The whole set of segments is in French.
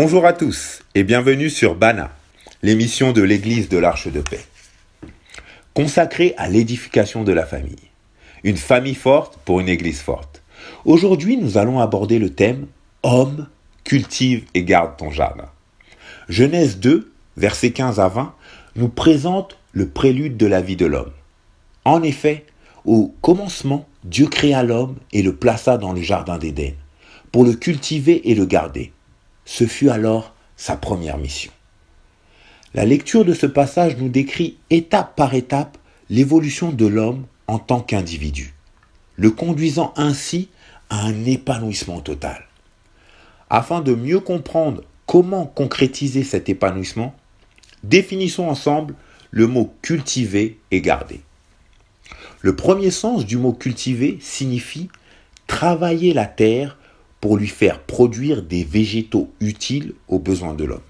Bonjour à tous et bienvenue sur Bana, l'émission de l'Église de l'Arche de Paix. Consacrée à l'édification de la famille. Une famille forte pour une Église forte. Aujourd'hui, nous allons aborder le thème « Homme, cultive et garde ton jardin ». Genèse 2, versets 15 à 20, nous présente le prélude de la vie de l'homme. En effet, au commencement, Dieu créa l'homme et le plaça dans le jardin d'Éden, pour le cultiver et le garder. Ce fut alors sa première mission. La lecture de ce passage nous décrit étape par étape l'évolution de l'homme en tant qu'individu, le conduisant ainsi à un épanouissement total. Afin de mieux comprendre comment concrétiser cet épanouissement, définissons ensemble le mot « cultiver » et « garder ». Le premier sens du mot « cultiver » signifie « travailler la terre » pour lui faire produire des végétaux utiles aux besoins de l'homme.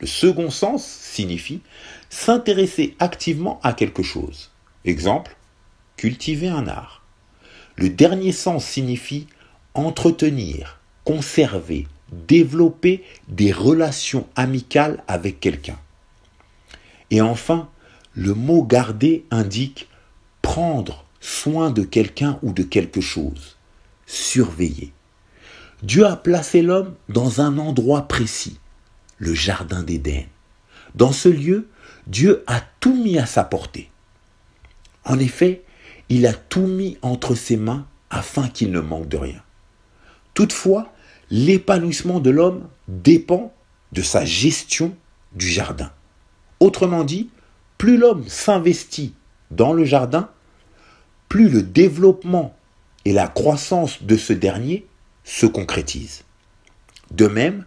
Le second sens signifie s'intéresser activement à quelque chose. Exemple, cultiver un art. Le dernier sens signifie entretenir, conserver, développer des relations amicales avec quelqu'un. Et enfin, le mot garder indique prendre soin de quelqu'un ou de quelque chose, surveiller. Dieu a placé l'homme dans un endroit précis, le jardin d'Éden. Dans ce lieu, Dieu a tout mis à sa portée. En effet, il a tout mis entre ses mains afin qu'il ne manque de rien. Toutefois, l'épanouissement de l'homme dépend de sa gestion du jardin. Autrement dit, plus l'homme s'investit dans le jardin, plus le développement et la croissance de ce dernier se concrétisent. De même,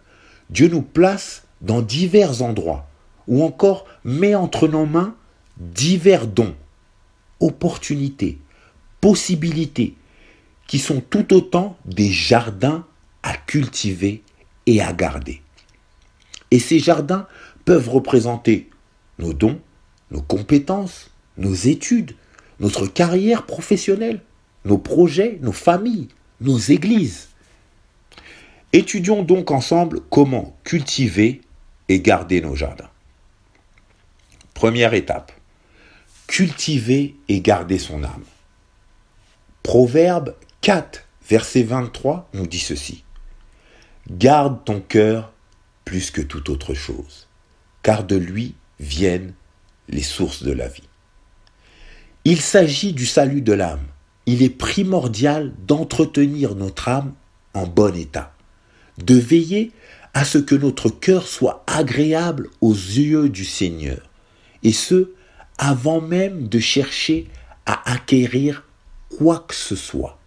Dieu nous place dans divers endroits ou encore met entre nos mains divers dons, opportunités, possibilités qui sont tout autant des jardins à cultiver et à garder. Et ces jardins peuvent représenter nos dons, nos compétences, nos études, notre carrière professionnelle, nos projets, nos familles, nos églises. Étudions donc ensemble comment cultiver et garder nos jardins. Première étape, cultiver et garder son âme. Proverbe 4, verset 23 nous dit ceci. Garde ton cœur plus que toute autre chose, car de lui viennent les sources de la vie. Il s'agit du salut de l'âme. Il est primordial d'entretenir notre âme en bon état, de veiller à ce que notre cœur soit agréable aux yeux du Seigneur, et ce, avant même de chercher à acquérir quoi que ce soit.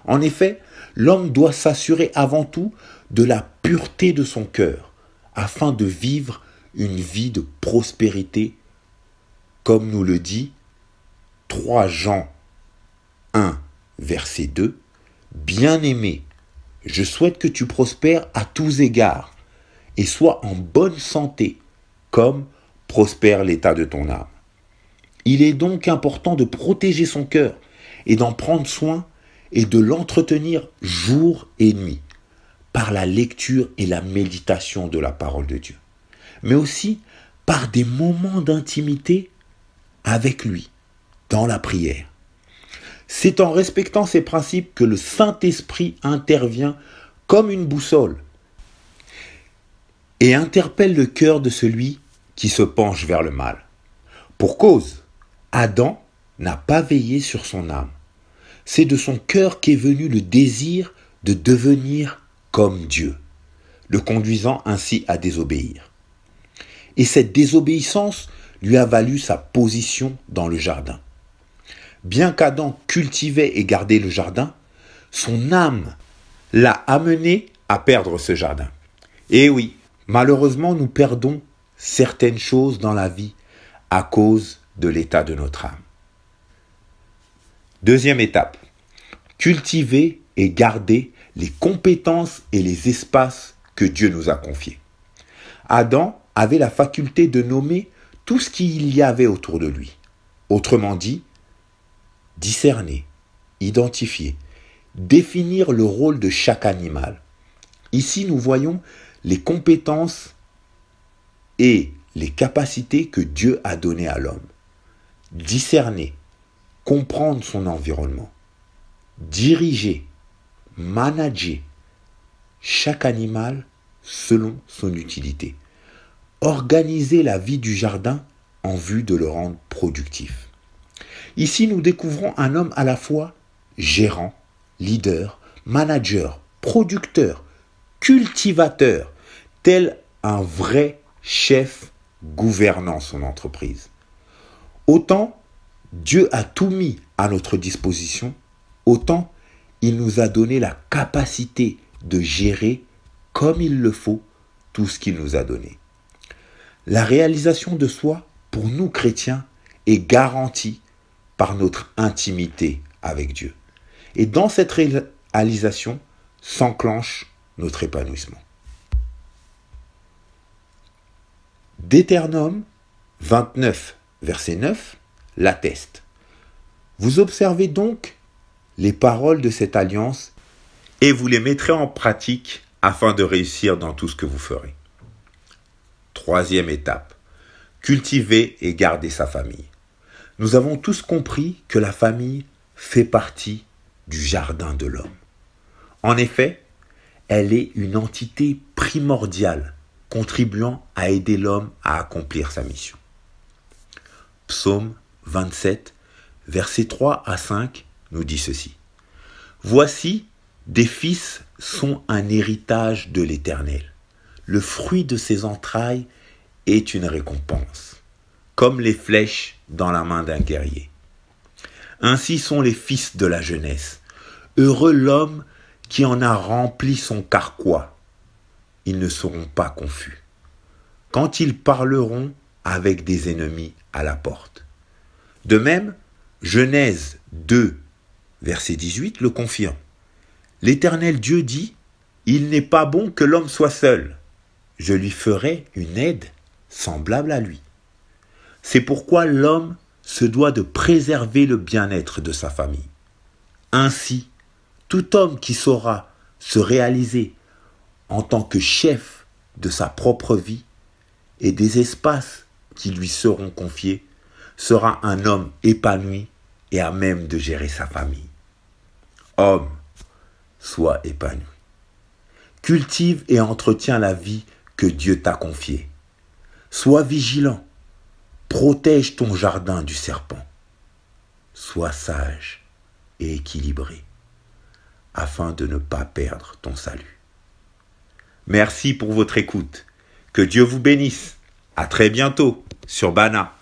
En effet, l'homme doit s'assurer avant tout de la pureté de son cœur, afin de vivre une vie de prospérité, comme nous le dit 3 Jean 1, verset 2, « Bien-aimé, je souhaite que tu prospères à tous égards et sois en bonne santé, comme prospère l'état de ton âme. » Il est donc important de protéger son cœur et d'en prendre soin et de l'entretenir jour et nuit par la lecture et la méditation de la parole de Dieu, mais aussi par des moments d'intimité avec lui, dans la prière. C'est en respectant ces principes que le Saint-Esprit intervient comme une boussole et interpelle le cœur de celui qui se penche vers le mal. Pour cause, Adam n'a pas veillé sur son âme. C'est de son cœur qu'est venu le désir de devenir comme Dieu, le conduisant ainsi à désobéir. Et cette désobéissance lui a valu sa position dans le jardin. Bien qu'Adam cultivait et gardait le jardin, son âme l'a amené à perdre ce jardin. Et oui, malheureusement, nous perdons certaines choses dans la vie à cause de l'état de notre âme. Deuxième étape, cultiver et garder les compétences et les espaces que Dieu nous a confiés. Adam avait la faculté de nommer tout ce qu'il y avait autour de lui. Autrement dit, discerner, identifier, définir le rôle de chaque animal. Ici, nous voyons les compétences et les capacités que Dieu a données à l'homme. Discerner, comprendre son environnement, diriger, manager chaque animal selon son utilité. Organiser la vie du jardin en vue de le rendre productif. Ici, nous découvrons un homme à la fois gérant, leader, manager, producteur, cultivateur, tel un vrai chef gouvernant son entreprise. Autant Dieu a tout mis à notre disposition, autant il nous a donné la capacité de gérer comme il le faut tout ce qu'il nous a donné. La réalisation de soi, pour nous chrétiens, est garantie par notre intimité avec Dieu. Et dans cette réalisation s'enclenche notre épanouissement. Deutéronome 29, verset 9, l'atteste. Vous observez donc les paroles de cette alliance et vous les mettrez en pratique afin de réussir dans tout ce que vous ferez. Troisième étape, cultiver et garder sa famille. Nous avons tous compris que la famille fait partie du jardin de l'homme. En effet, elle est une entité primordiale contribuant à aider l'homme à accomplir sa mission. Psaume 27, versets 3 à 5 nous dit ceci. « Voici, des fils sont un héritage de l'Éternel. Le fruit de ses entrailles est une récompense, comme les flèches dans la main d'un guerrier. Ainsi sont les fils de la jeunesse. Heureux l'homme qui en a rempli son carquois. Ils ne seront pas confus, quand ils parleront avec des ennemis à la porte. » De même, Genèse 2, verset 18 le confirme. L'Éternel Dieu dit, « Il n'est pas bon que l'homme soit seul. Je lui ferai une aide semblable à lui. » C'est pourquoi l'homme se doit de préserver le bien-être de sa famille. Ainsi, tout homme qui saura se réaliser en tant que chef de sa propre vie et des espaces qui lui seront confiés sera un homme épanoui et à même de gérer sa famille. Homme, sois épanoui. Cultive et entretiens la vie que Dieu t'a confiée. Sois vigilant. Protège ton jardin du serpent. Sois sage et équilibré afin de ne pas perdre ton salut. Merci pour votre écoute. Que Dieu vous bénisse. À très bientôt sur Bana.